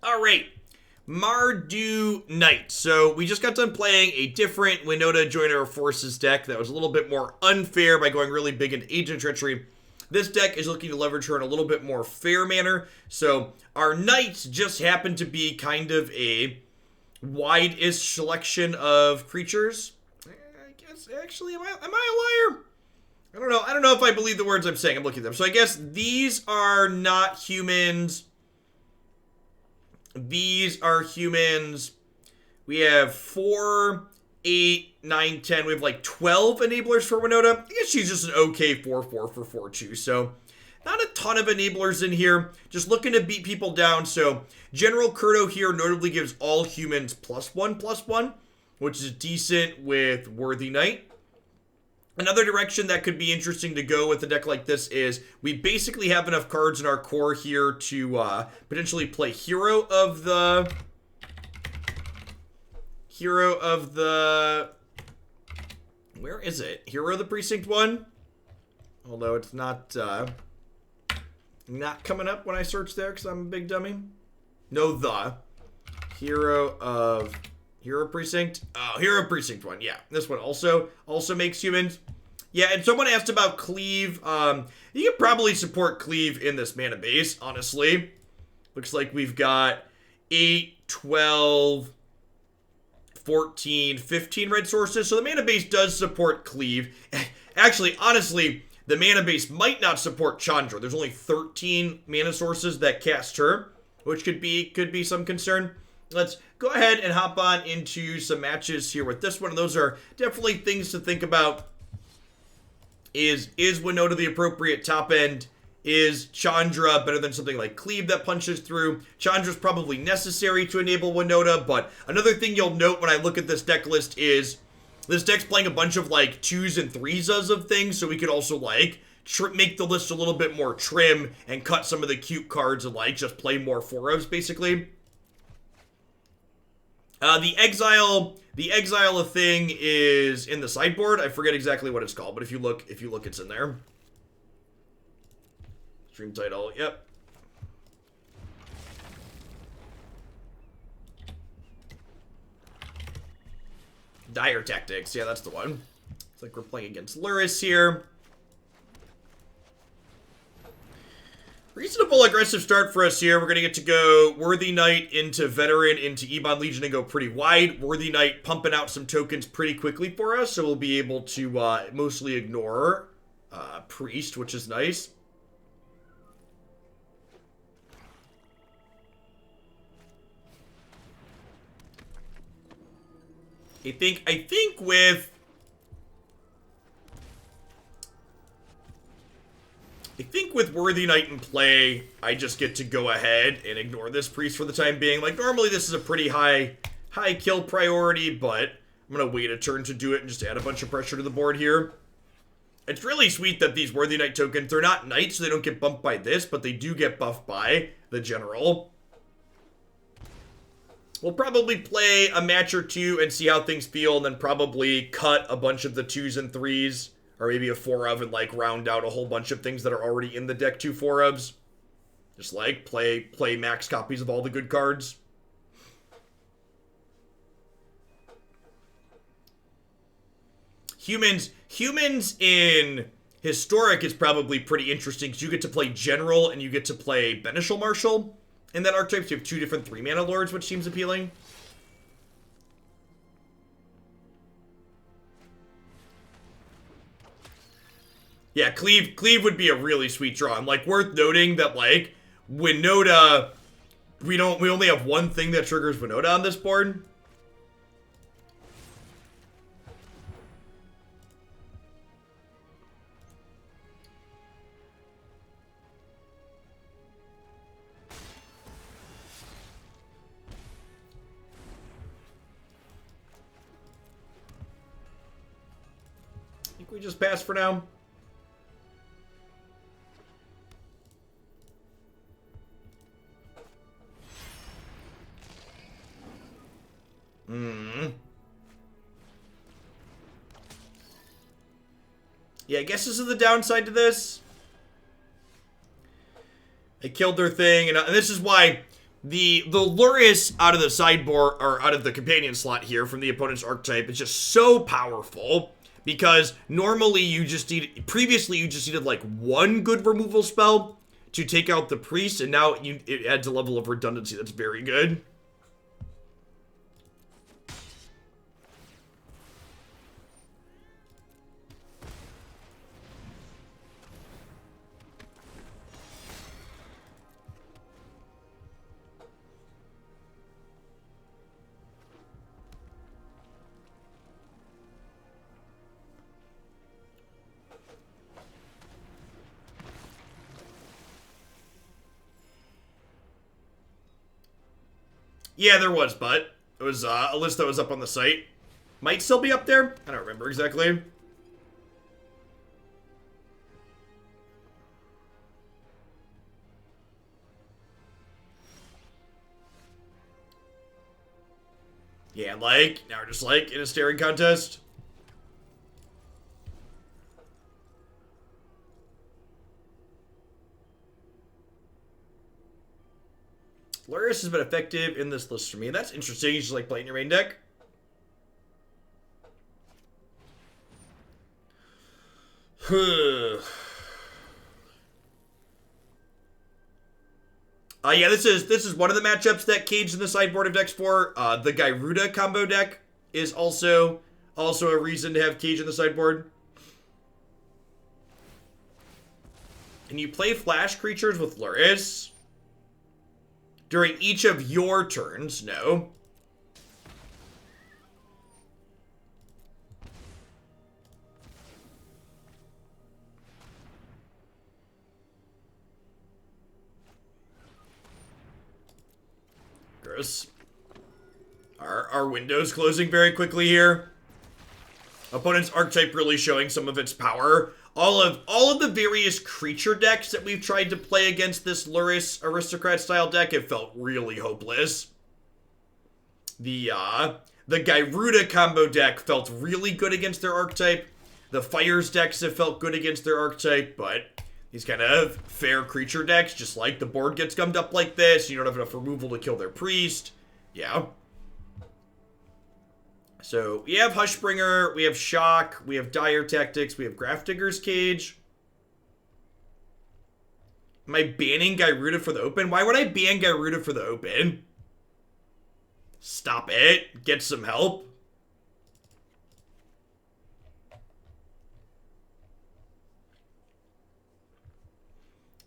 Alright, Mardu Knight. So we just got done playing a different Winota Joiner of Forces deck that was a little bit more unfair by going really big into Agent Treachery. This deck is looking to leverage her in a little bit more fair manner. So our Knights just happen to be kind of a wide-ish selection of creatures. I guess, actually, am I a liar? I don't know if I believe the words I'm saying. I'm looking at them. So I guess these are not humans. These are humans. We have 4, 8, 9, 10. We have like 12 enablers for Winota. I guess she's just an okay 4/4 for 4/2. So not a ton of enablers in here. Just looking to beat people down. So General Kudro here notably gives all humans +1/+1, which is decent with Worthy Knight. Another direction that could be interesting to go with a deck like this is we basically have enough cards in our core here to potentially play Hero of the... Where is it? Hero of the Precinct 1? Although it's not coming up when I search there because I'm a big dummy. No, the Hero Precinct. Oh, Hero Precinct 1. Yeah, this one also makes humans. Yeah, and someone asked about Cleave. You could probably support Cleave in this mana base, honestly. Looks like we've got 8, 12, 14, 15 red sources. So the mana base does support Cleave. Actually, honestly, the mana base might not support Chandra. There's only 13 mana sources that cast her, which could be some concern. Let's go ahead and hop on into some matches here with this one. And those are definitely things to think about. Is Winota the appropriate top end? Is Chandra better than something like Cleave that punches through? Chandra's probably necessary to enable Winota, but another thing you'll note when I look at this deck list is this deck's playing a bunch of like 2s and 3s of things, so we could also like make the list a little bit more trim and cut some of the cute cards and like just play more 4s basically. The exile thing is in the sideboard. I forget exactly what it's called, but if you look, it's in there. Stream title, yep. Dire Tactics, yeah, that's the one. It's like we're playing against Luris here. Reasonable aggressive start for us here. We're going to get to go Worthy Knight into Veteran into Ebon Legion and go pretty wide. Worthy Knight pumping out some tokens pretty quickly for us, so we'll be able to mostly ignore Priest, which is nice. I think with Worthy Knight in play, I just get to go ahead and ignore this Priest for the time being. Like, normally this is a pretty high kill priority, but I'm going to wait a turn to do it and just add a bunch of pressure to the board here. It's really sweet that these Worthy Knight tokens, they're not Knights, so they don't get bumped by this, but they do get buffed by the General. We'll probably play a match or two and see how things feel, and then probably cut a bunch of the 2s and 3s. Or maybe a 4-of and like round out a whole bunch of things that are already in the deck, 2 4-ofs. Just like play max copies of all the good cards. Humans in Historic is probably pretty interesting because you get to play General and you get to play Beneficial Marshal. In that archetype, you have 2 different 3-mana lords, which seems appealing. Yeah, Cleave would be a really sweet draw. And like worth noting that like Winota, we only have one thing that triggers Winota on this board. I think we just pass for now. Yeah, I guess this is the downside to this. They killed their thing, and this is why the Luris out of the sideboard, or out of the companion slot here from the opponent's archetype is just so powerful, because normally previously you just needed like one good removal spell to take out the priest, and now it adds a level of redundancy that's very good. Yeah, there was, but it was a list that was up on the site. Might still be up there. I don't remember exactly. Yeah, like, now we're just like in a staring contest. Luris has been effective in this list for me. That's interesting. You just like playing your main deck. Yeah, this is one of the matchups that Cage in the sideboard of decks for. The Gyruda combo deck is also a reason to have Cage in the sideboard. Can you play flash creatures with Luris during each of your turns? No. Gross. Our window's closing very quickly here. Opponent's archetype really showing some of its power. All of the various creature decks that we've tried to play against this Luris aristocrat style deck have felt really hopeless. The Gyruda combo deck felt really good against their archetype. The Fires decks have felt good against their archetype, but these kind of fair creature decks, just like the board gets gummed up like this, you don't have enough removal to kill their priest. Yeah. So, we have Hushbringer, we have Shock, we have Dire Tactics, we have Grafdigger's Cage. Am I banning Gyruda for the open? Why would I ban Gyruda for the open? Stop it. Get some help.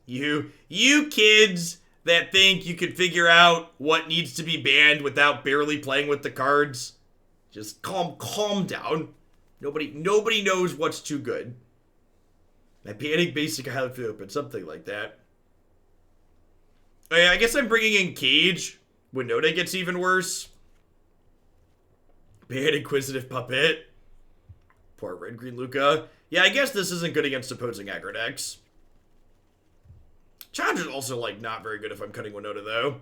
You kids that think you can figure out what needs to be banned without barely playing with the cards. Just calm down. Nobody knows what's too good. My banning basic highlight for the open, something like that. Oh yeah, I guess I'm bringing in Cage when Node gets even worse. Ban Inquisitive Puppet. Poor Red Green Luca. Yeah, I guess this isn't good against opposing aggro decks. Chandra's also like not very good if I'm cutting Winota though.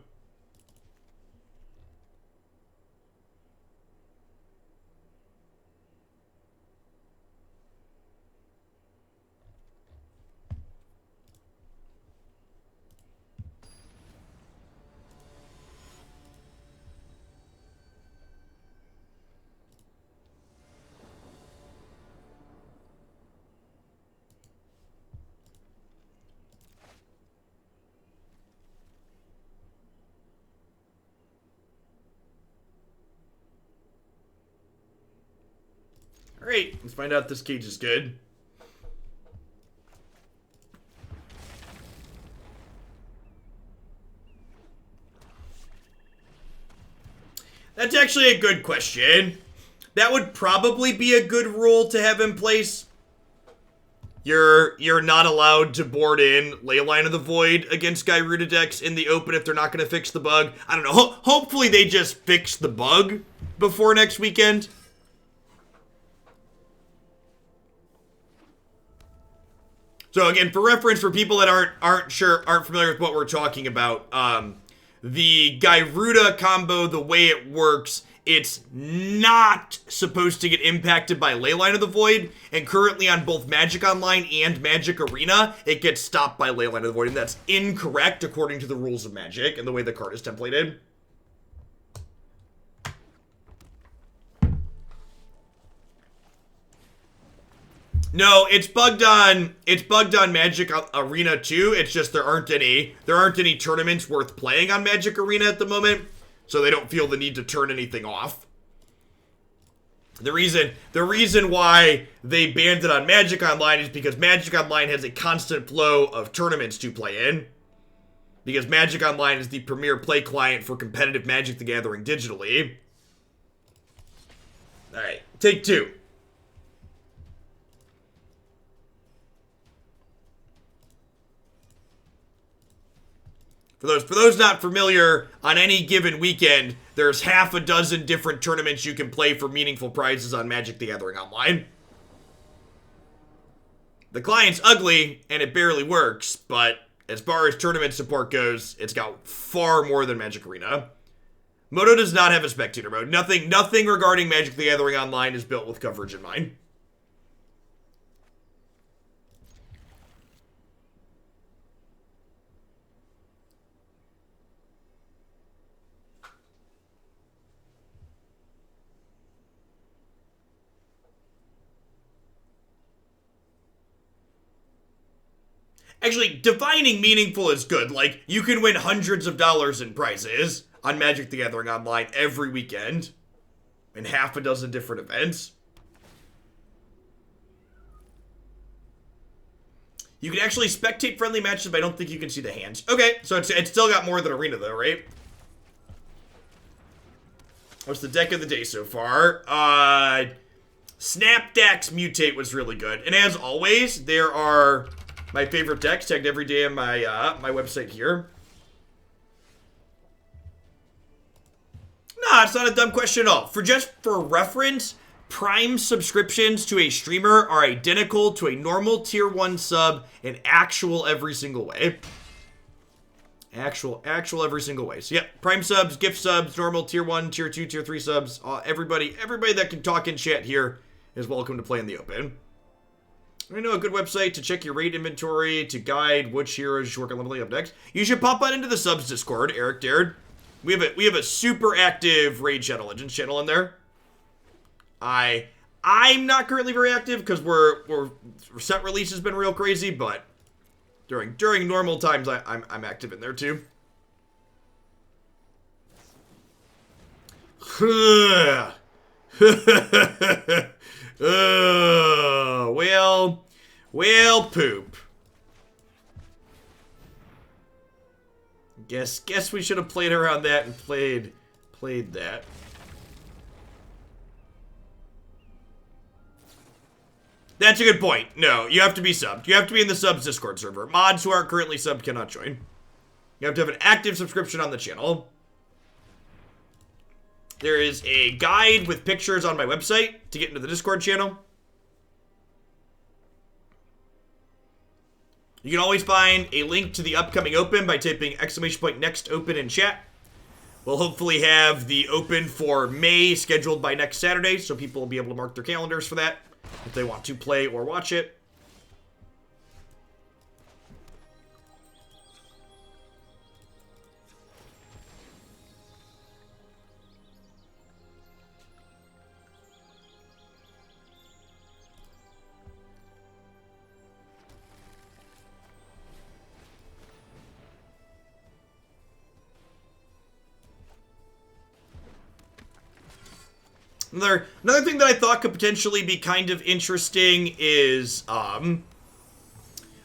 Alright, let's find out if this Cage is good. That's actually a good question. That would probably be a good rule to have in place. You're not allowed to board in Leyline of the Void against Gyruda decks in the open if they're not going to fix the bug. I don't know. Hopefully they just fix the bug before next weekend. So again, for reference, for people that aren't familiar with what we're talking about, the Gyruda combo, the way it works, it's not supposed to get impacted by Leyline of the Void, and currently on both Magic Online and Magic Arena, it gets stopped by Leyline of the Void, and that's incorrect according to the rules of Magic and the way the card is templated. No, it's bugged on Magic Arena too. It's just there aren't any tournaments worth playing on Magic Arena at the moment, so they don't feel the need to turn anything off. The reason why they banned it on Magic Online is because Magic Online has a constant flow of tournaments to play in. Because Magic Online is the premier play client for competitive Magic the Gathering digitally. Alright, take two. For those not familiar, on any given weekend, there's half a dozen different tournaments you can play for meaningful prizes on Magic the Gathering Online. The client's ugly, and it barely works, but as far as tournament support goes, it's got far more than Magic Arena. Moto does not have a spectator mode. Nothing regarding Magic the Gathering Online is built with coverage in mind. Actually, defining meaningful is good. Like, you can win hundreds of dollars in prizes on Magic the Gathering Online every weekend in half a dozen different events. You can actually spectate friendly matches, but I don't think you can see the hands. Okay, so it's still got more than Arena, though, right? What's the deck of the day so far? Snapdax Mutate was really good. And as always, there are my favorite decks tagged every day on my my website here. Nah, it's not a dumb question at all. For reference, Prime subscriptions to a streamer are identical to a normal tier 1 sub in actual every single way. Actual every single way. So yeah, Prime subs, gift subs, normal tier 1, tier 2, tier 3 subs. Everybody that can talk in chat here is welcome to play in the open. I know a good website to check your raid inventory, to guide which heroes you should work on leveling up next. You should pop on into the subs Discord, Eric dared. We have a super active Raid Shadow Legends channel in there. I'm not currently very active because we're set release has been real crazy, but during normal times I'm active in there too. Well, poop. Guess we should have played around that and played that. That's a good point. No, you have to be subbed. You have to be in the subs Discord server. Mods who aren't currently subbed cannot join. You have to have an active subscription on the channel. There is a guide with pictures on my website to get into the Discord channel. You can always find a link to the upcoming open by typing !next open in chat. We'll hopefully have the open for May scheduled by next Saturday, so people will be able to mark their calendars for that if they want to play or watch it. Another thing that I thought could potentially be kind of interesting is,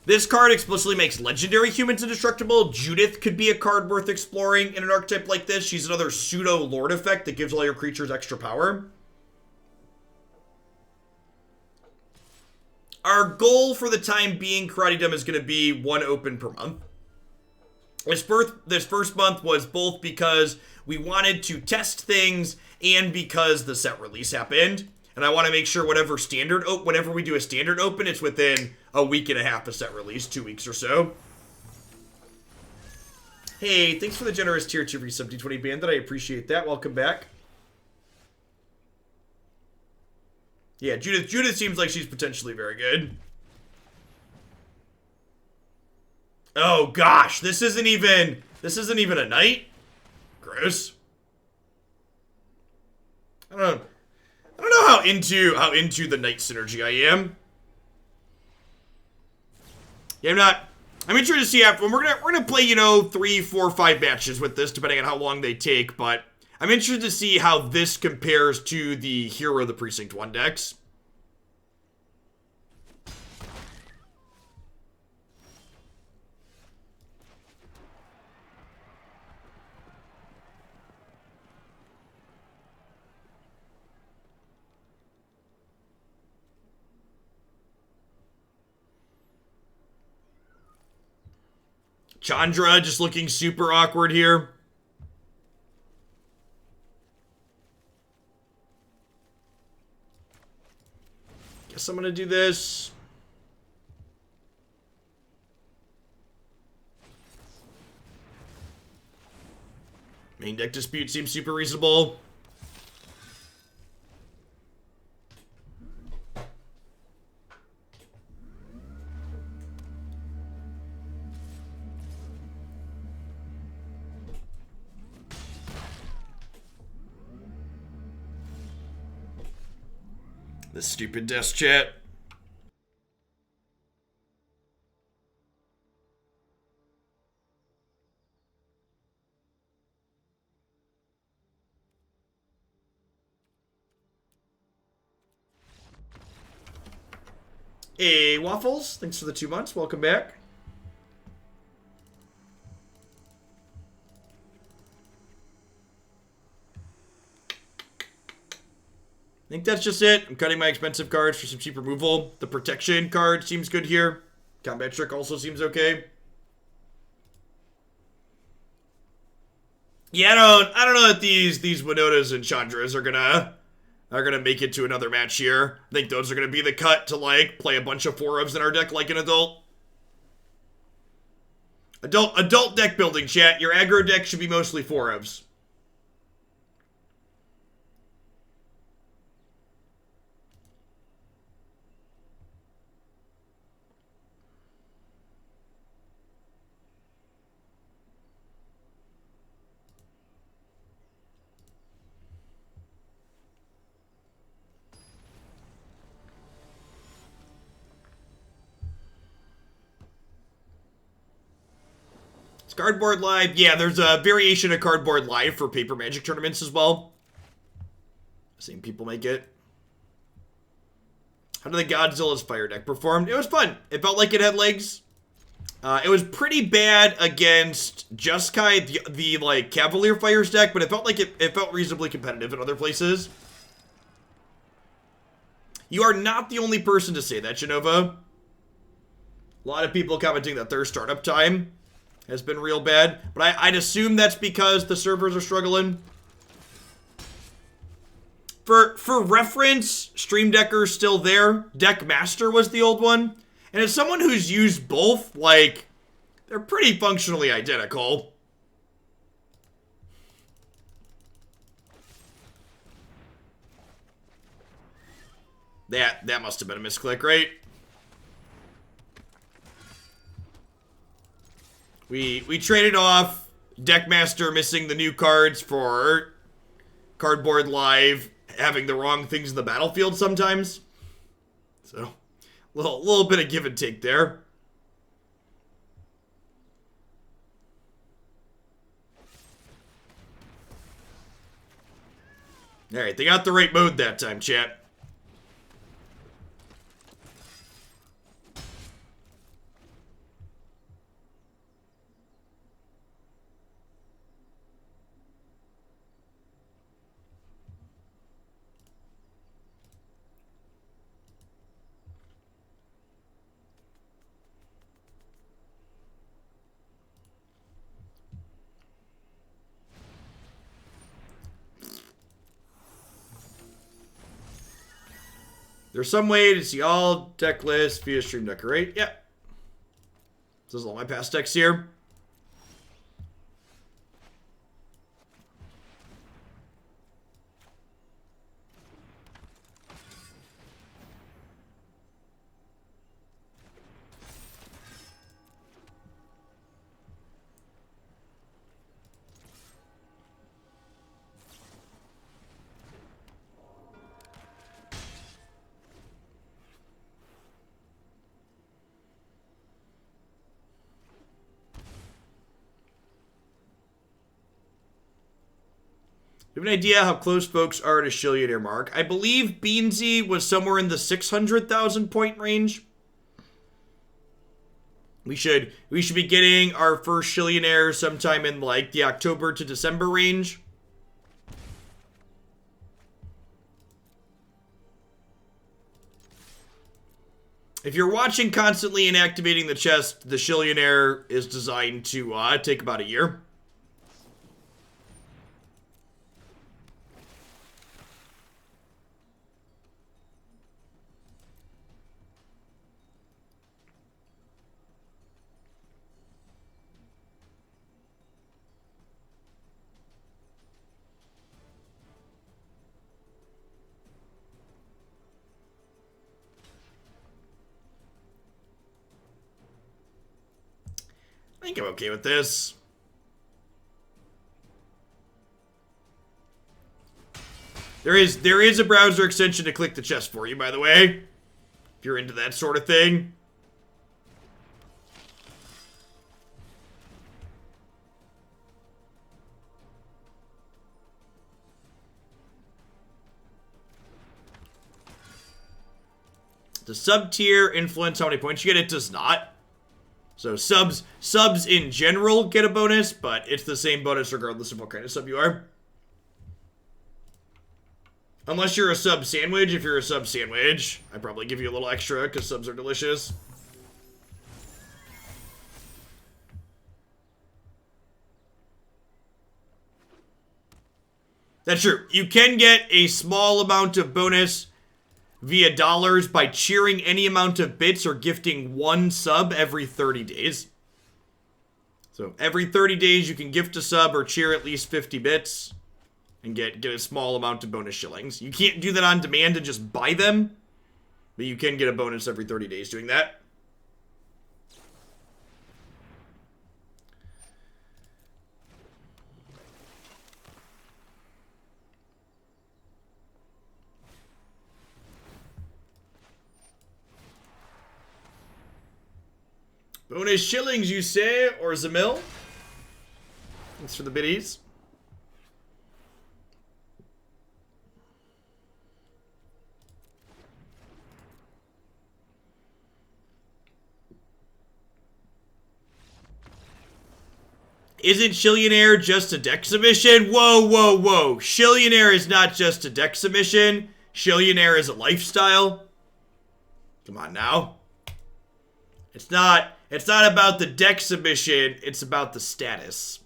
this card explicitly makes legendary humans indestructible. Judith could be a card worth exploring in an archetype like this. She's another pseudo-lord effect that gives all your creatures extra power. Our goal for the time being, Karate Dumb, is going to be one open per month. This first month was both because we wanted to test things and because the set release happened. And I want to make sure whenever we do a standard open, it's within a week and a half of set release, 2 weeks or so. Hey, thanks for the generous tier 2 resub D20 Bandit. I appreciate that. Welcome back. Yeah, Judith seems like she's potentially very good. Oh gosh, this isn't even a knight? Gross. I don't know how into the knight synergy I am. Yeah, I'm interested to see after when we're gonna play, you know, 3, 4, 5 matches with this, depending on how long they take, but I'm interested to see how this compares to the Hero of the Precinct 1 decks. Chandra just looking super awkward here. Guess I'm gonna do this. Main deck dispute seems super reasonable. This stupid desk chat. Hey, Waffles. Thanks for the 2 months. Welcome back. I think that's just it. I'm cutting my expensive cards for some cheap removal. The protection card seems good here. Combat Trick also seems okay. Yeah, I don't know that these Winotas and Chandras are gonna make it to another match here. I think those are gonna be the cut to like play a bunch of 4-ofs in our deck like an adult. Adult deck building, chat. Your aggro deck should be mostly 4-ofs. Cardboard Live. Yeah, there's a variation of Cardboard Live for Paper Magic tournaments as well. Same people make it. How did the Godzilla's Fire deck perform? It was fun. It felt like it had legs. It was pretty bad against Jeskai, the like Cavalier Fires deck, but it felt like it felt reasonably competitive in other places. You are not the only person to say that, Genova. A lot of people commenting that their startup time has been real bad, but I'd assume that's because the servers are struggling. For reference, Stream Decker's still there. Deck Master was the old one. And as someone who's used both, like, they're pretty functionally identical. That must have been a misclick, right? We traded off Deckmaster missing the new cards for Cardboard Live having the wrong things in the battlefield sometimes. So, little bit of give and take there. Alright, they got the right mode that time, chat. There's some way to see all deck lists via Stream Decker, right? Yeah. This is all my past decks here. you have an idea how close folks are to Shillionaire mark? I believe Beansy was somewhere in the 600,000 point range. We should be getting our first Shillionaire sometime in like the October to December range. If you're watching constantly and activating the chest, the Shillionaire is designed to take about a year. I think I'm okay with this. There is a browser extension to click the chest for you, by the way. If you're into that sort of thing. The sub-tier influence how many points you get? It does not. So subs in general get a bonus, but it's the same bonus regardless of what kind of sub you are. Unless you're a sub sandwich. If you're a sub sandwich, I'd probably give you a little extra because subs are delicious. That's true. You can get a small amount of bonus via dollars by cheering any amount of bits or gifting one sub every 30 days. So every 30 days you can gift a sub or cheer at least 50 bits and get a small amount of bonus shillings. You can't do that on demand and just buy them, but you can get a bonus every 30 days doing that. Bonus shillings, you say, or Zamil? Thanks for the biddies. Isn't Shillionaire just a deck submission? Whoa, whoa, whoa. Shillionaire is not just a deck submission. Shillionaire is a lifestyle. Come on now. It's not about the deck submission, it's about the status.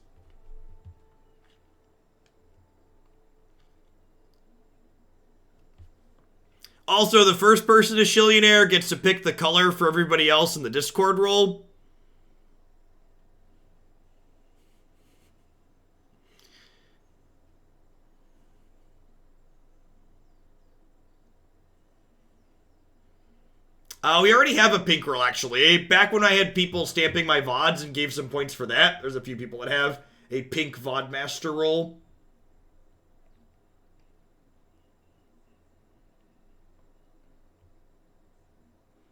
Also, the first person to Shillionaire gets to pick the color for everybody else in the Discord role. We already have a pink roll, actually. Back when I had people stamping my VODs and gave some points for that, there's a few people that have a pink VOD master roll.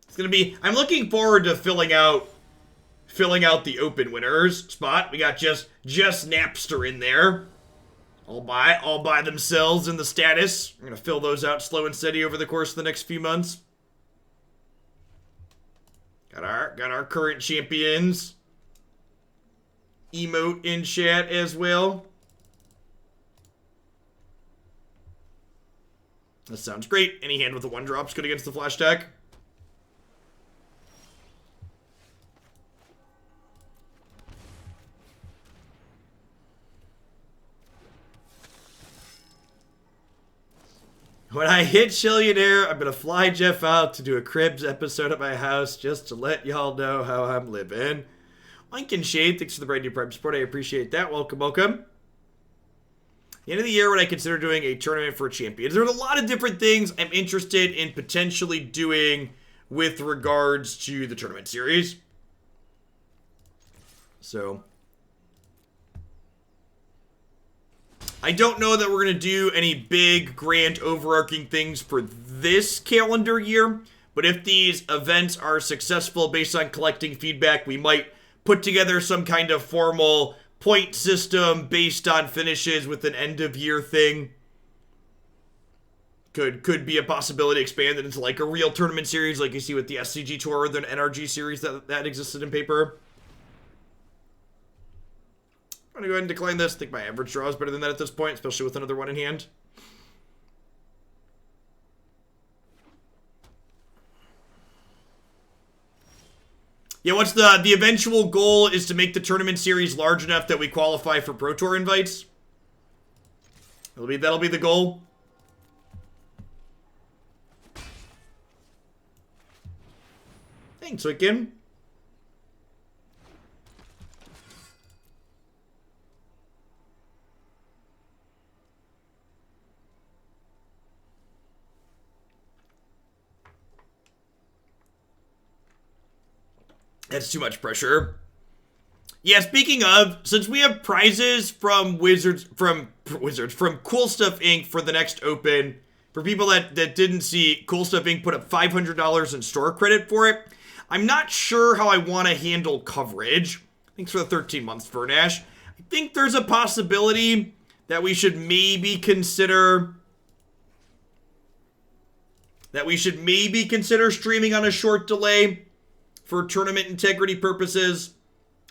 It's gonna be... I'm looking forward to filling out the open winners spot. We got just Napster in there. All by themselves in the status. We're gonna fill those out slow and steady over the course of the next few months. Got our current champions. Emote in chat as well. That sounds great. Any hand with the 1-drop's good against the flash deck. When I hit Shillionaire, I'm going to fly Jeff out to do a Cribs episode at my house just to let y'all know how I'm living. Mike and Shade, thanks for the brand new Prime support. I appreciate that. Welcome, welcome. The end of the year when I consider doing a tournament for champions. There's a lot of different things I'm interested in potentially doing with regards to the tournament series. So... I don't know that we're going to do any big, grand, overarching things for this calendar year, but if these events are successful based on collecting feedback, we might put together some kind of formal point system based on finishes with an end of year thing could be a possibility expanded into like a real tournament series like you see with the SCG Tour or the NRG series that existed in paper. I'm gonna go ahead and decline this. I think my average draw is better than that at this point, especially with another one in hand. Yeah, what's the eventual goal is to make the tournament series large enough that we qualify for Pro Tour invites. That'll be the goal. Thanks, Wiccan. That's too much pressure. Yeah, speaking of, since we have prizes from from Cool Stuff Inc. for the next open, for people that didn't see, Cool Stuff Inc. put up $500 in store credit for it. I'm not sure how I want to handle coverage. Thanks for the 13 months, Fernash. I think there's a possibility that we should maybe consider streaming on a short delay for tournament integrity purposes.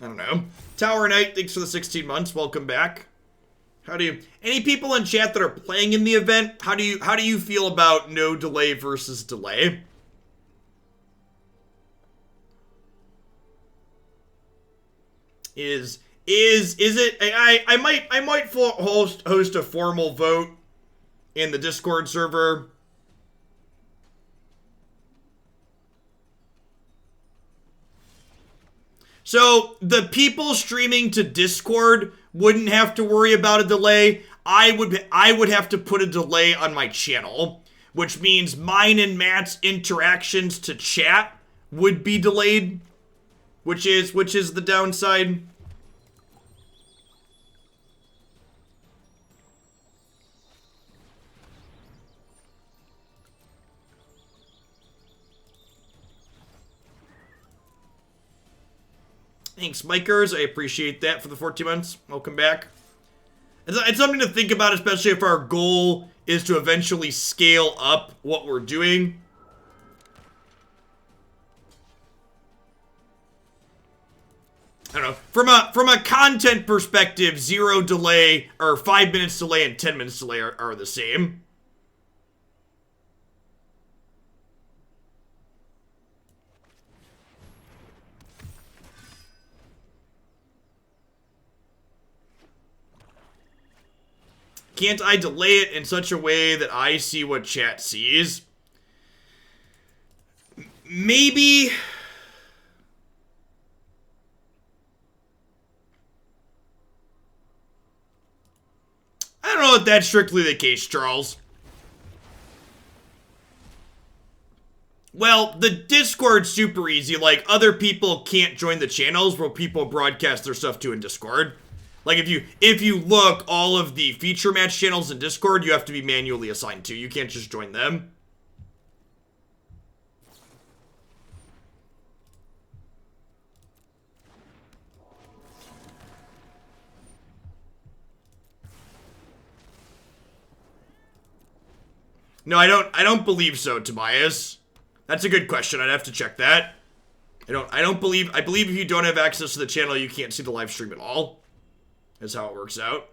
I don't know. Tower Knight, thanks for the 16 months. Welcome back. Any people in chat that are playing in the event, how do you feel about no delay versus delay? Is it? I might host a formal vote in the Discord server. So the people streaming to Discord wouldn't have to worry about a delay. I would have to put a delay on my channel, which means mine and Matt's interactions to chat would be delayed, which is the downside. Thanks, Mikers. I appreciate that for the 14 months. Welcome back. It's something to think about, especially if our goal is to eventually scale up what we're doing. I don't know. From a content perspective, 0 delay or 5 minutes delay and 10 minutes delay are the same. Can't I delay it in such a way that I see what chat sees? Maybe. I don't know if that's strictly the case, Charles. Well, the Discord's super easy. Like, other people can't join the channels where people broadcast their stuff to in Discord. Like, if you look, all of the feature match channels in Discord, you have to be manually assigned to. You can't just join them. No, I don't believe so, Tobias. That's a good question. I'd have to check that. I believe if you don't have access to the channel, you can't see the live stream at all. That's how it works out.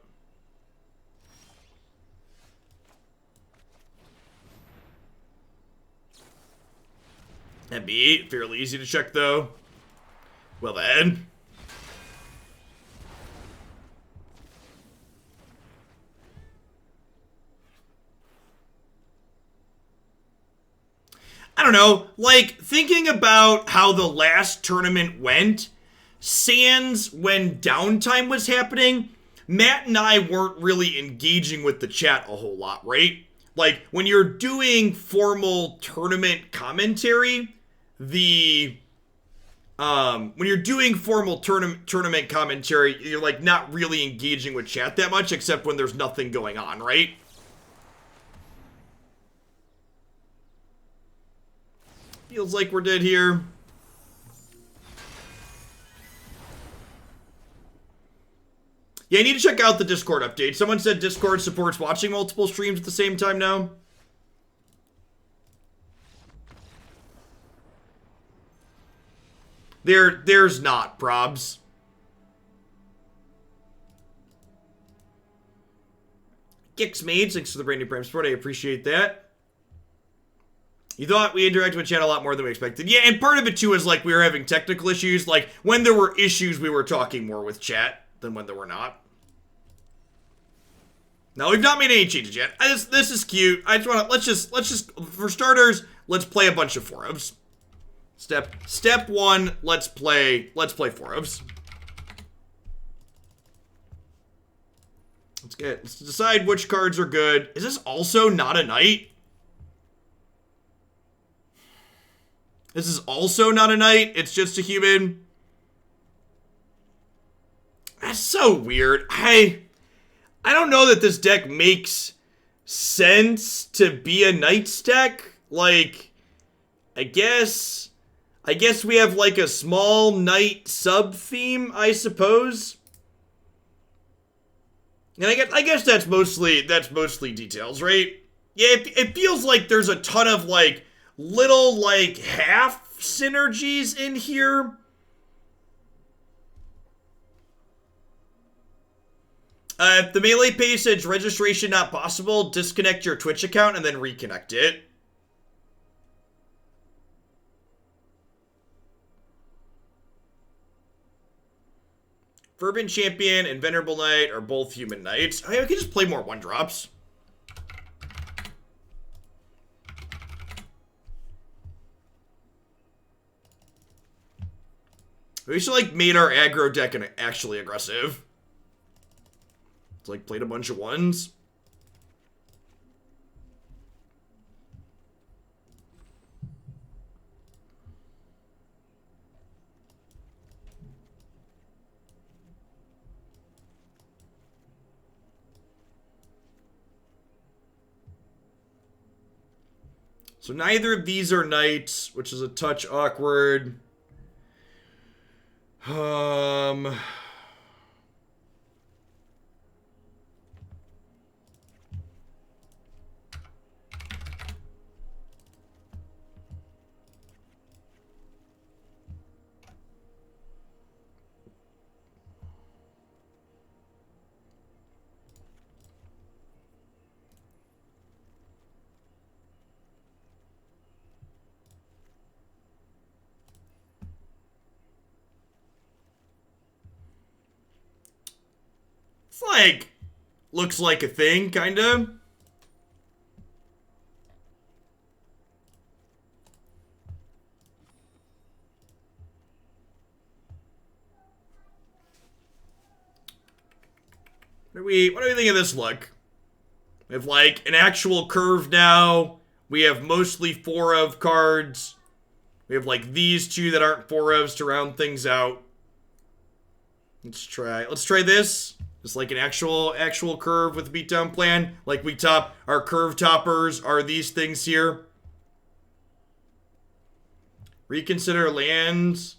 That'd be fairly easy to check, though. Well then. I don't know, like, thinking about how the last tournament went, sans when downtime was happening, Matt and I weren't really engaging with the chat a whole lot, right? Like, when you're doing formal tournament commentary, when you're doing formal tournament commentary, you're, like, not really engaging with chat that much, except when there's nothing going on, right? Feels like we're dead here. Yeah, I need to check out the Discord update. Someone said Discord supports watching multiple streams at the same time now. There's not, probs. Gix Made, thanks for the brand new Prime Support. I appreciate that. You thought we interacted with chat a lot more than we expected. Yeah, and part of it too is like we were having technical issues. Like when there were issues, we were talking more with chat than when there were not. No, we've not made any changes yet. This is cute. I just want to let's just for starters, let's play a bunch of forums. Step one, let's play forums. Let's decide which cards are good. Is this also not a knight? This is also not a knight. It's just a human. That's so weird. I don't know that this deck makes sense to be a knight's deck. Like, I guess we have like a small knight sub-theme, I suppose. And I guess that's mostly details, right? Yeah, it feels like there's a ton of like little like half synergies in here. If the melee passage registration not possible, disconnect your Twitch account and then reconnect it. Fervent Champion and Venerable Knight are both human knights. I mean, we can just play more 1-drops. We should like made our aggro deck actually aggressive. It's like played a bunch of 1s. So neither of these are knights, which is a touch awkward. It's like, looks like a thing, kinda. What do we think of this look? We have like an actual curve now. We have mostly 4-of cards. We have like these two that aren't 4-ofs to round things out. Let's try this. It's like an actual curve with a beatdown plan. Like we top, our curve toppers are these things here. Reconsider lands.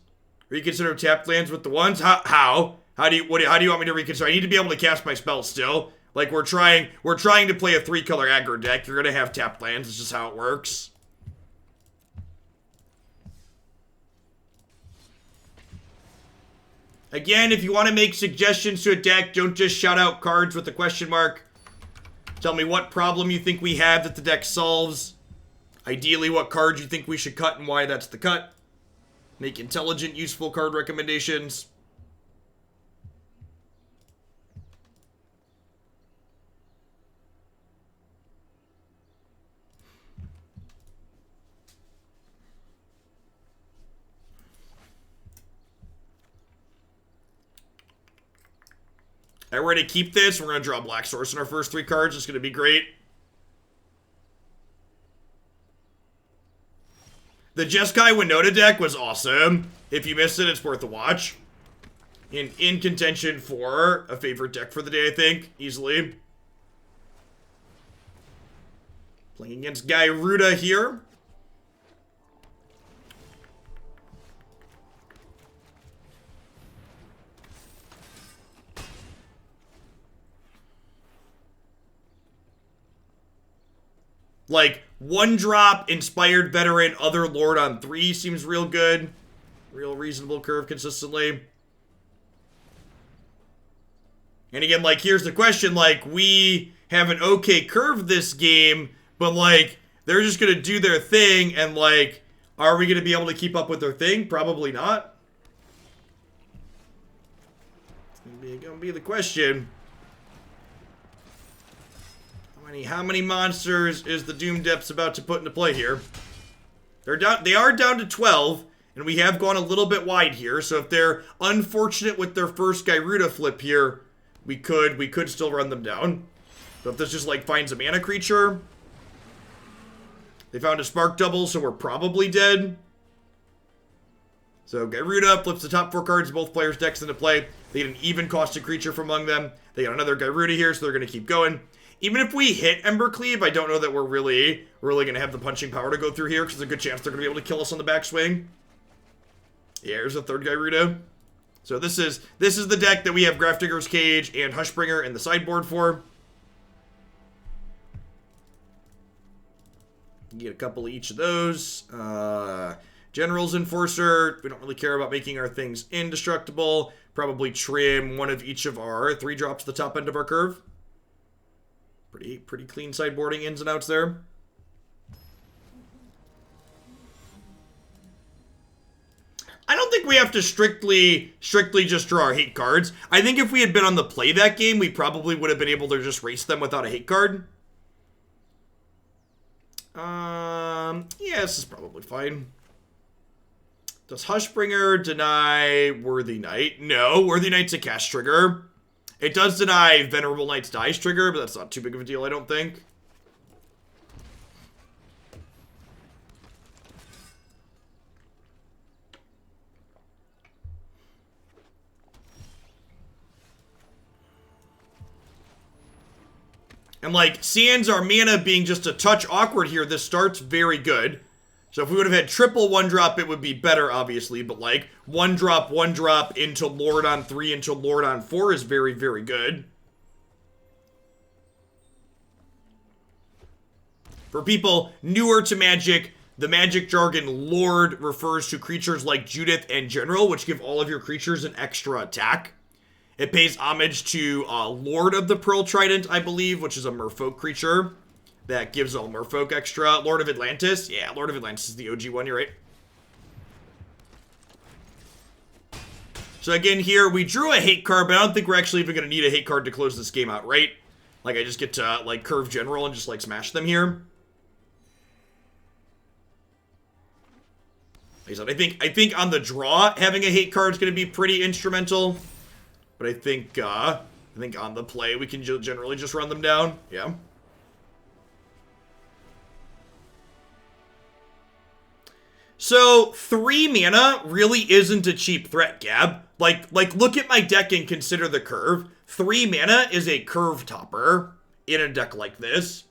Reconsider tapped lands with the 1s. How do you want me to reconsider? I need to be able to cast my spell still. Like we're trying to play a 3-color aggro deck. You're gonna have tapped lands. It's just how it works. Again, if you want to make suggestions to a deck, don't just shout out cards with a question mark. Tell me what problem you think we have that the deck solves. Ideally, what cards you think we should cut and why that's the cut. Make intelligent, useful card recommendations. Alright, we're going to keep this. We're going to draw Black Source in our first 3 cards. It's going to be great. The Jeskai Winota deck was awesome. If you missed it, it's worth a watch. In contention for a favorite deck for the day, I think. Easily. Playing against Gyruda here. Like, 1-drop, Inspired Veteran, Other Lord on 3 seems real good. Real reasonable curve consistently. And again, like, here's the question, like, we have an okay curve this game, but, like, they're just gonna do their thing, and, like, are we gonna be able to keep up with their thing? Probably not. It's gonna be the question. How many monsters is the Doom Depths about to put into play here? They are down to 12, and we have gone a little bit wide here, so if they're unfortunate with their first Gyruda flip here, we could still run them down. But if this just, like, finds a mana creature... They found a Spark Double, so we're probably dead. So Gyruda flips the top 4 cards of both players' decks into play. They get an even costed creature from among them. They got another Gyruda here, so they're going to keep going. Even if we hit Embercleave, I don't know that we're really going to have the punching power to go through here, because there's a good chance they're going to be able to kill us on the backswing. Yeah, here's a third Gyruda. So this is the deck that we have Grafdigger's Cage and Hushbringer in the sideboard for. Get a couple of each of those. General's Enforcer. We don't really care about making our things indestructible. Probably trim one of each of our 3 drops to the top end of our curve. Pretty clean sideboarding ins and outs there. I don't think we have to strictly just draw our hate cards. I think if we had been on the play that game, we probably would have been able to just race them without a hate card. Yeah, this is probably fine. Does Hushbringer deny Worthy Knight? No, Worthy Knight's a cast trigger. It does deny Venerable Knight's dice trigger, but that's not too big of a deal, I don't think. And, like, sans our mana being just a touch awkward here, this starts very good. So if we would have had triple 1-drop, it would be better, obviously. But, like, 1-drop, 1-drop into Lord on 3 into Lord on 4 is very, very good. For people newer to Magic, the Magic jargon Lord refers to creatures like Judith and General, which give all of your creatures an extra attack. It pays homage to Lord of the Pearl Trident, I believe, which is a merfolk creature that gives all merfolk extra. Lord of Atlantis. Yeah, Lord of Atlantis is the OG one, you're right. So again, here, we drew a hate card, but I don't think we're actually even going to need a hate card to close this game out, right? Like, I just get to, like, curve General and just, like, smash them here. Like I said, I think on the draw, having a hate card is going to be pretty instrumental. But I think on the play, we can generally just run them down. Yeah. So, 3 mana really isn't a cheap threat, Gab. Like, look at my deck and consider the curve. 3 mana is a curve topper in a deck like this.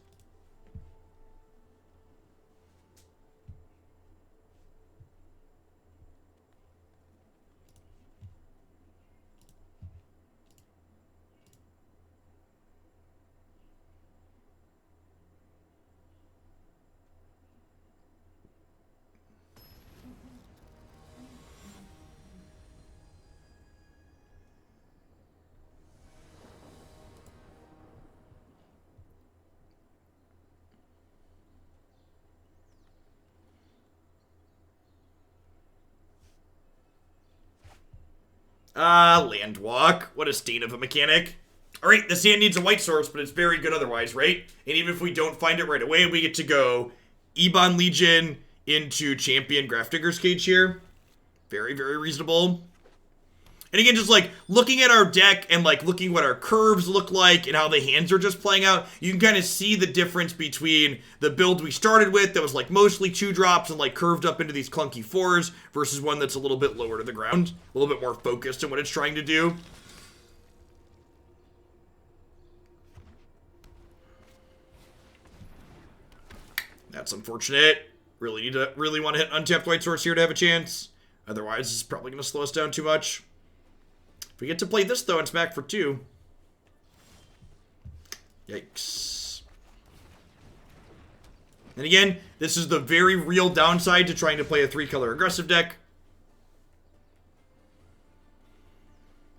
Landwalk. What a stain of a mechanic. Alright, this hand needs a white source, but it's very good otherwise, right? And even if we don't find it right away, we get to go Ebon Legion into Champion Grafdigger's Cage here. Very, very reasonable. And again, just like looking at our deck and like looking what our curves look like and how the hands are just playing out, you can kind of see the difference between the build we started with that was like mostly 2-drops and like curved up into these clunky 4s versus one that's a little bit lower to the ground, a little bit more focused in what it's trying to do. That's unfortunate. Really want to hit untapped white source here to have a chance. Otherwise, this is probably going to slow us down too much. If we get to play this, though, and smack for 2. Yikes. And again, this is the very real downside to trying to play a 3-color aggressive deck.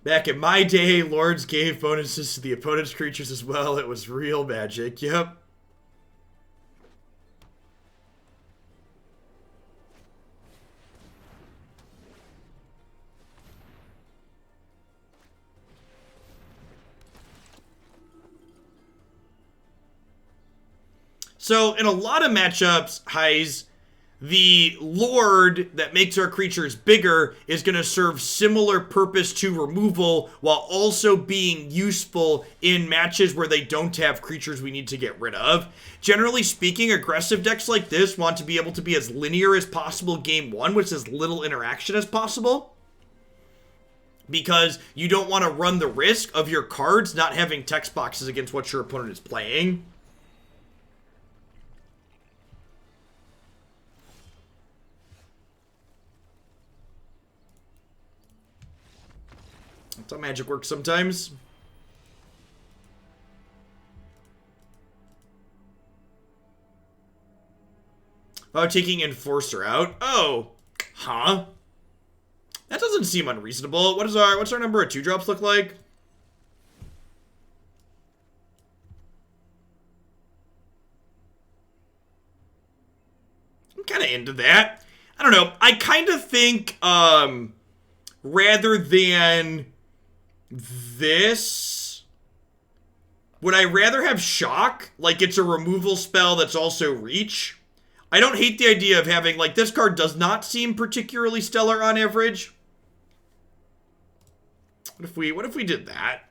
Back in my day, Lords gave bonuses to the opponent's creatures as well. It was real magic. Yep. So, in a lot of matchups, Highs, the Lord that makes our creatures bigger is going to serve similar purpose to removal while also being useful in matches where they don't have creatures we need to get rid of. Generally speaking, aggressive decks like this want to be able to be as linear as possible game one, with as little interaction as possible, because you don't want to run the risk of your cards not having text boxes against what your opponent is playing. That's how Magic works sometimes. Oh, taking Enforcer out. Oh, huh? That doesn't seem unreasonable. What's our number of 2-drops look like? I'm kind of into that. I don't know. I kind of think, rather than this, would I rather have Shock? Like, it's a removal spell that's also Reach. I don't hate the idea of having, like, this card does not seem particularly stellar on average. What if we did that?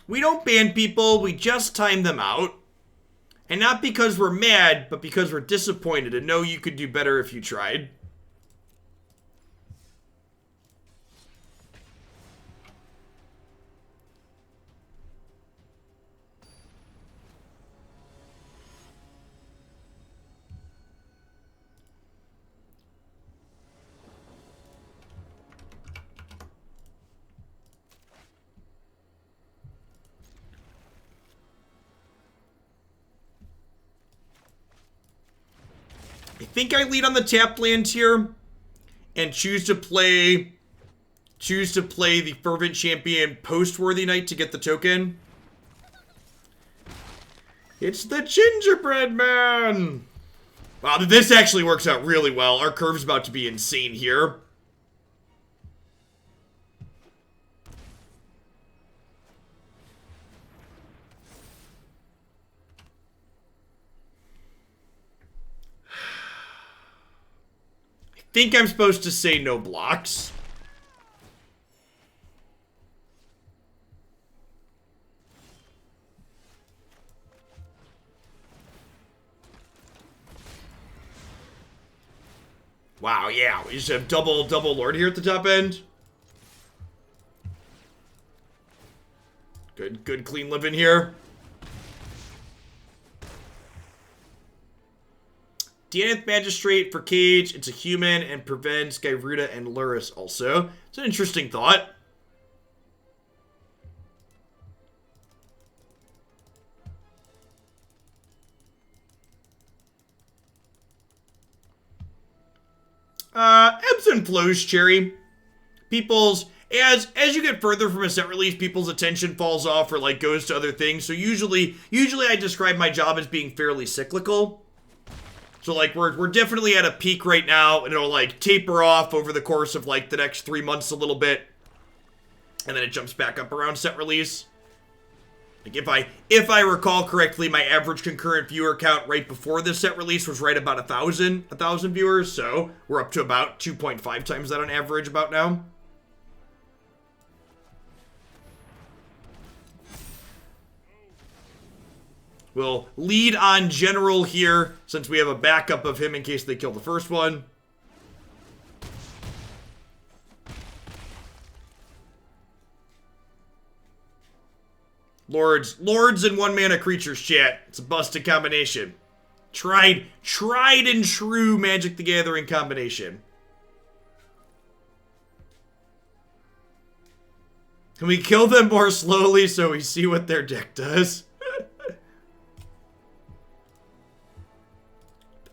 We don't ban people, we just time them out. And not because we're mad, but because we're disappointed and know you could do better if you tried. I think I lead on the tapped land here and choose to play the Fervent Champion post-Worthy Knight to get the token. It's the Gingerbread Man! Wow, this actually works out really well. Our curve's about to be insane here. I think I'm supposed to say no blocks. Wow, yeah, we just have double Lord here at the top end. Good clean living here. Drannith Magistrate for Cage, it's a human, and prevents Gyruda and Luris also. It's an interesting thought. Ebbs and flows, Cherry. People's, as you get further from a set release, people's attention falls off or like goes to other things. So usually I describe my job as being fairly cyclical. So, like, we're definitely at a peak right now, and it'll, like, taper off over the course of, like, the next 3 months a little bit. And then it jumps back up around set release. Like, if I recall correctly, my average concurrent viewer count right before this set release was right about 1,000 viewers. So, we're up to about 2.5 times that on average about now. We'll lead on General here, since we have a backup of him in case they kill the first one. Lords and 1-mana creatures, chat. It's a busted combination. Tried and true Magic the Gathering combination. Can we kill them more slowly so we see what their deck does?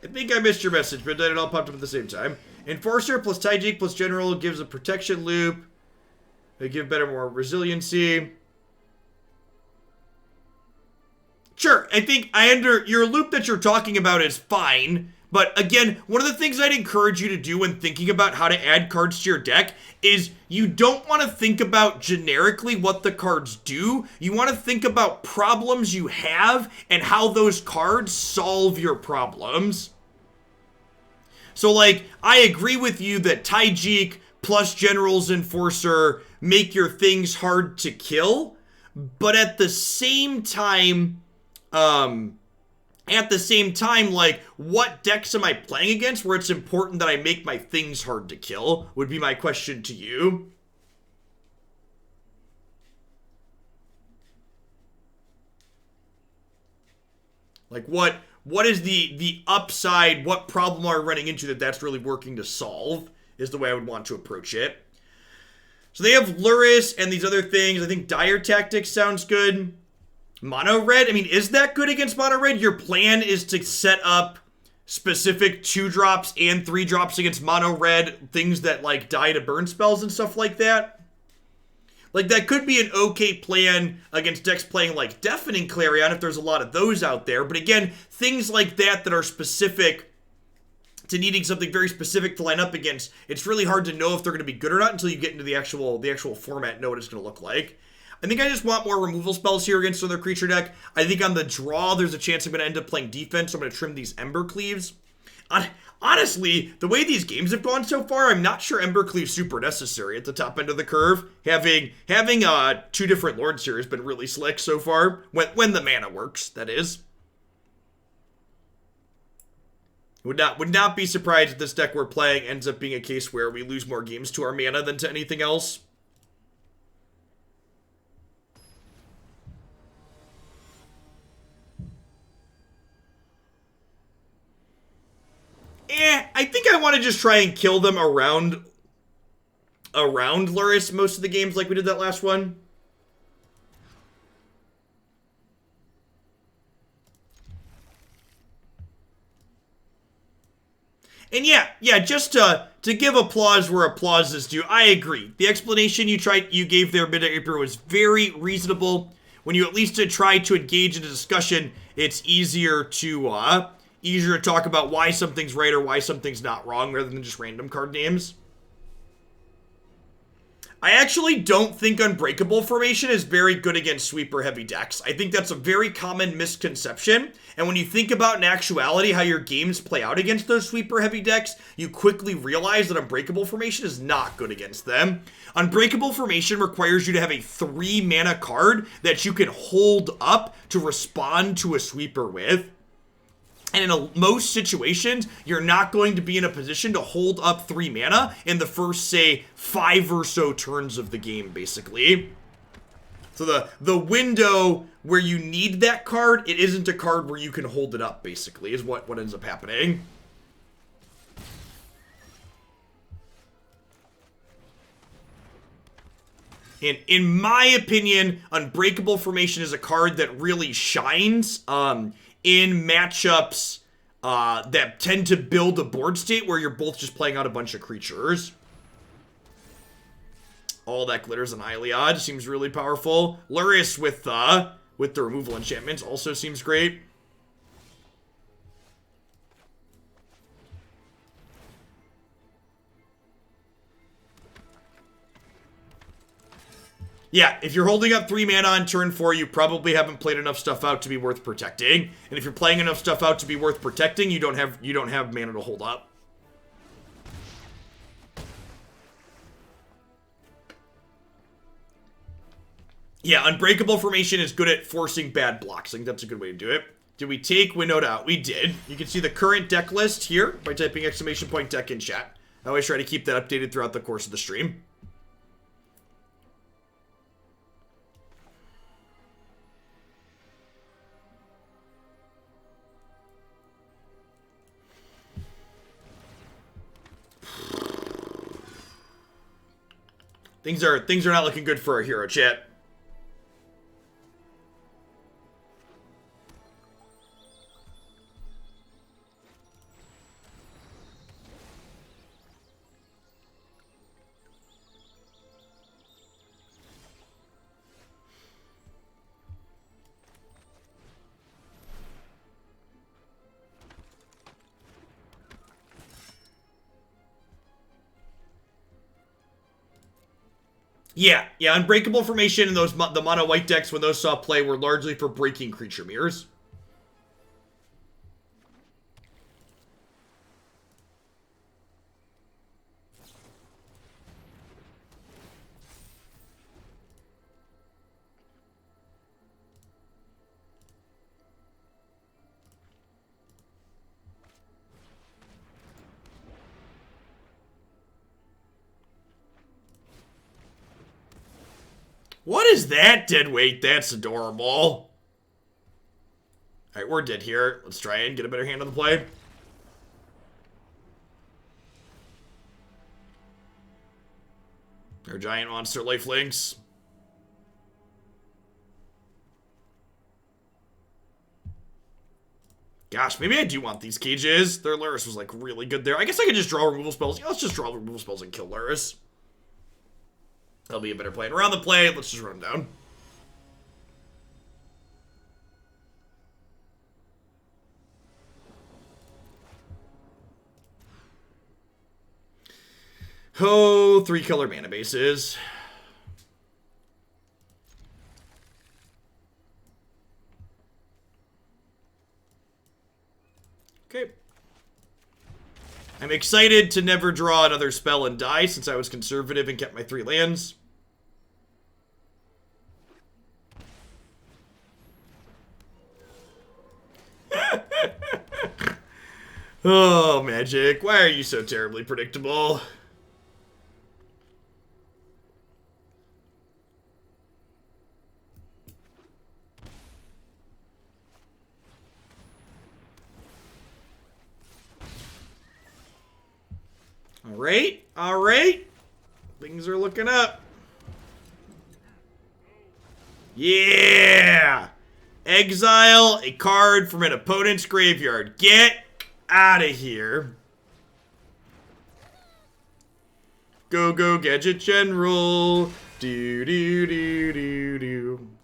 I think I missed your message, but then it all popped up at the same time. Enforcer plus Taijik plus General gives a protection loop. They give better, more resiliency. Sure, I think your loop that you're talking about is fine. But again, one of the things I'd encourage you to do when thinking about how to add cards to your deck is you don't want to think about generically what the cards do. You want to think about problems you have and how those cards solve your problems. So like, I agree with you that Taijik plus General's Enforcer make your things hard to kill. But at the same time, like, what decks am I playing against where it's important that I make my things hard to kill, would be my question to you. Like, what is the upside, what problem are we running into that's really working to solve, is the way I would want to approach it. So they have Luris and these other things. I think Dire Tactics sounds good. Mono red, I mean, is that good against mono red? Your plan is to set up specific 2-drops and 3-drops against mono red, things that like die to burn spells and stuff like that. Like, that could be an okay plan against decks playing like Deafening Clarion if there's a lot of those out there. But again, things like that are specific to needing something very specific to line up against, it's really hard to know if they're going to be good or not until you get into the actual format and know what it's going to look like. I think I just want more removal spells here against another creature deck. I think on the draw, there's a chance I'm going to end up playing defense, so I'm going to trim these Embercleaves. Honestly, the way these games have gone so far, I'm not sure Embercleave's super necessary at the top end of the curve. Having 2 different Lords here has been really slick so far, when the mana works, that is. Would not be surprised if this deck we're playing ends up being a case where we lose more games to our mana than to anything else. I think I want to just try and kill them around Luris most of the games like we did that last one. And yeah, just to give applause where applause is due, I agree. The explanation you gave there, Midnight Reaper, was very reasonable. When you at least try to engage in a discussion, it's easier to talk about why something's right or why something's not wrong rather than just random card names. I actually don't think Unbreakable Formation is very good against sweeper heavy decks. I think that's a very common misconception. And when you think about in actuality how your games play out against those sweeper heavy decks, you quickly realize that Unbreakable Formation is not good against them. Unbreakable Formation requires you to have a 3 mana card that you can hold up to respond to a sweeper with. And in most situations, you're not going to be in a position to hold up 3 mana in the first, say, 5 or so turns of the game, basically. So the window where you need that card, it isn't a card where you can hold it up, basically, is what ends up happening. And in my opinion, Unbreakable Formation is a card that really shines, in matchups that tend to build a board state where you're both just playing out a bunch of creatures. All that glitters on Iliad seems really powerful. Luris with the removal enchantments also seems great. Yeah, if you're holding up 3 mana on turn 4, you probably haven't played enough stuff out to be worth protecting. And if you're playing enough stuff out to be worth protecting, you don't have mana to hold up. Yeah, Unbreakable Formation is good at forcing bad blocks. I think that's a good way to do it. Did we take Windowed out? We did. You can see the current deck list here by typing !deck in chat. I always try to keep that updated throughout the course of the stream. Things are not looking good for our hero, chat. Yeah, Unbreakable Formation and the mono white decks when those saw play were largely for breaking creature mirrors. What is that, deadweight? That's adorable. Alright, we're dead here. Let's try and get a better hand on the play. Our giant monster lifelinks. Gosh, maybe I do want these cages. Their Luris was, like, really good there. I guess I could just draw removal spells. Yeah, let's just draw removal spells and kill Luris. That'll be a better play. And around the play, let's just run them down. Oh, 3-color mana bases. Okay. I'm excited to never draw another spell and die since I was conservative and kept my 3 lands. Oh, Magic. Why are you so terribly predictable? Alright. Things are looking up. Yeah! Exile a card from an opponent's graveyard. Get out of here. Go, Gadget General. Do.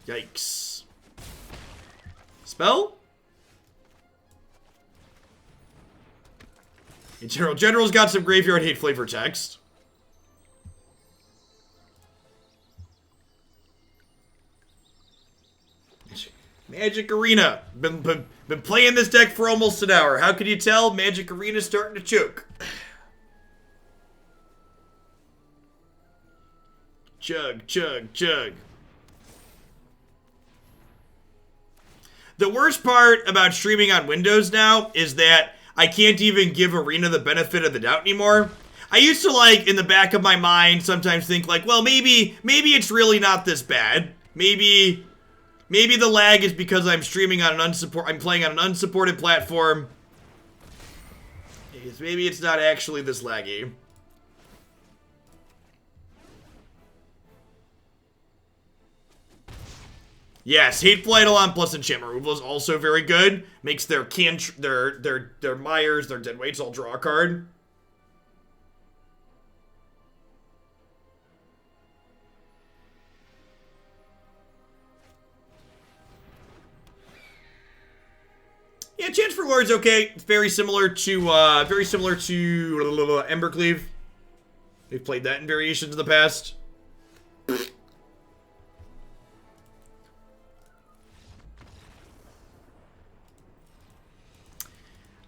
Yikes. Spell? In General's got some graveyard hate flavor text. Magic Arena. Been playing this deck for almost an hour. How can you tell? Magic Arena's starting to choke. Chug. The worst part about streaming on Windows now is that I can't even give Arena the benefit of the doubt anymore. I used to, like, in the back of my mind, sometimes think, like, well, maybe it's really not this bad. Maybe the lag is because I'm streaming on I'm playing on an unsupported platform. Maybe it's not actually this laggy. Yes, Hateful Eidolon plus enchantment removal is also very good. Makes their Myers, their Deadweights all draw a card. Yeah, Chance for Lord's okay. It's very similar to Embercleave. We've played that in variations in the past.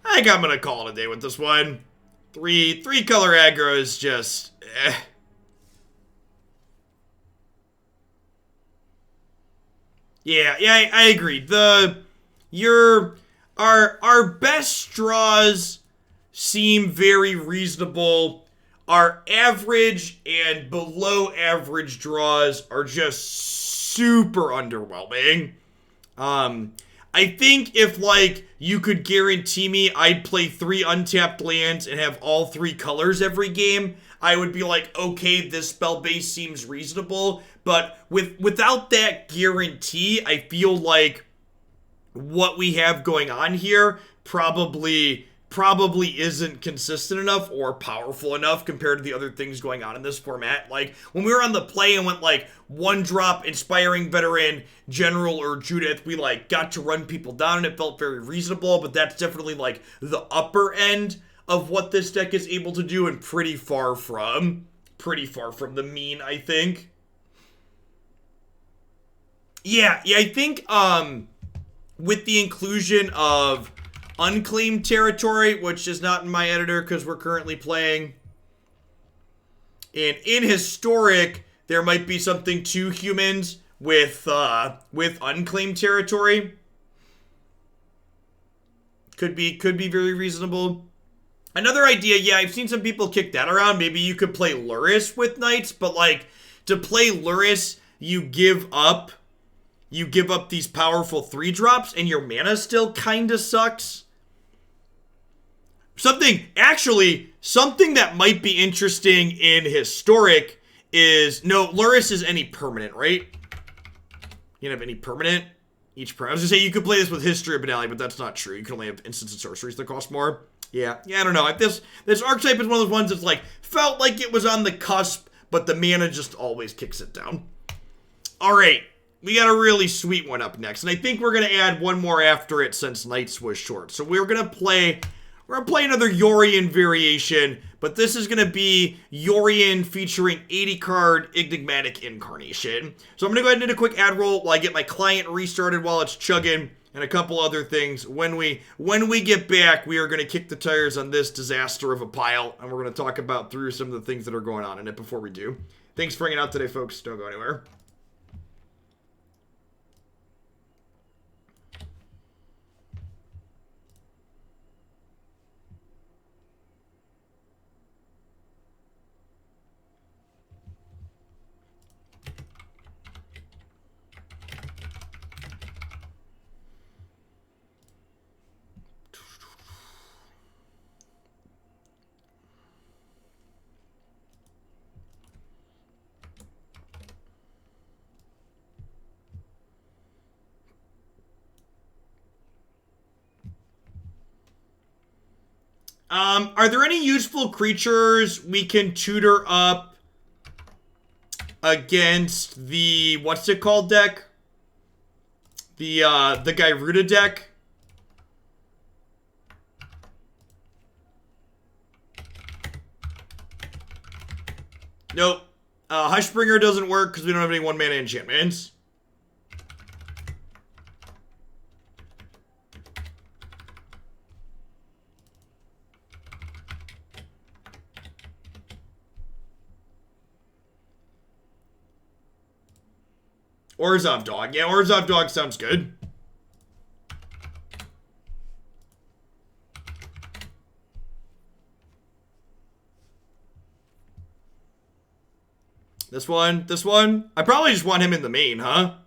I think I'm gonna call it a day with this one. Three color aggro is just Yeah, I agree. Our best draws seem very reasonable. Our average and below average draws are just super underwhelming. I think if, like, you could guarantee me I'd play 3 untapped lands and have all 3 colors every game, I would be like, okay, this spell base seems reasonable. But without that guarantee, I feel like what we have going on here probably isn't consistent enough or powerful enough compared to the other things going on in this format. Like, when we were on the play and went, like, 1-drop Inspiring Veteran, General, or Judith, we, like, got to run people down and it felt very reasonable, but that's definitely, like, the upper end of what this deck is able to do and pretty far from the mean, I think. Yeah, I think, with the inclusion of Unclaimed Territory, which is not in my editor because we're currently playing. And in Historic, there might be something to humans with Unclaimed Territory. Could be very reasonable. Another idea, yeah, I've seen some people kick that around. Maybe you could play Luris with Knights, but like, to play Luris, you give up these powerful 3-drops and your mana still kinda sucks. Something that might be interesting in Historic is, no, Luris is any permanent, right? You can have any permanent. Each permanent. I was gonna say you could play this with History of Banality, but that's not true. You can only have instants and sorceries that cost more. Yeah, I don't know. This archetype is one of those ones that's like, felt like it was on the cusp, but the mana just always kicks it down. Alright, we got a really sweet one up next, and I think we're gonna add one more after it since Knights was short. So we're gonna play another Yorion variation, but this is gonna be Yorion featuring 80-card Enigmatic Incarnation. So I'm gonna go ahead and do a quick ad roll while I get my client restarted while it's chugging, and a couple other things. When we get back, we are going to kick the tires on this disaster of a pile, and we're going to talk about through some of the things that are going on in it before we do. Thanks for hanging out today, folks. Don't go anywhere. Are there any useful creatures we can tutor up against the, what's it called deck? The Gyruda deck? Nope. Hushbringer doesn't work because we don't have any 1-mana enchantments. Orzhov Dog. Yeah, Orzhov Dog sounds good. This one. I probably just want him in the main, huh?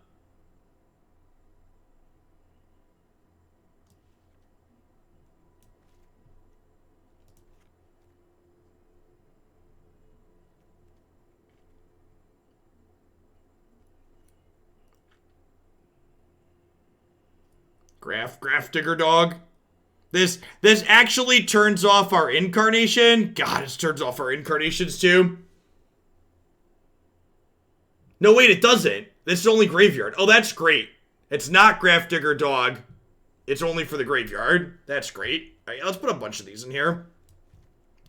Grafdigger Dog. This actually turns off our incarnation. God, it turns off our incarnations too. No, wait, it doesn't. This is only graveyard. Oh, that's great. It's not Grafdigger Dog. It's only for the graveyard. That's great. All right, let's put a bunch of these in here.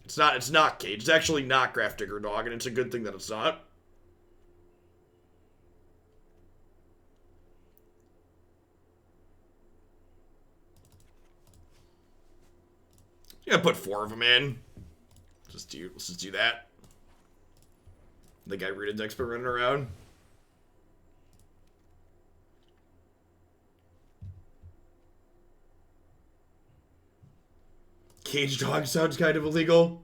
It's not Cage. It's actually not Grafdigger Dog, and it's a good thing that it's not. Yeah, put 4 of them in. Let's just do that. The guy Rooted deck's been running around. Cage Dog sounds kind of illegal.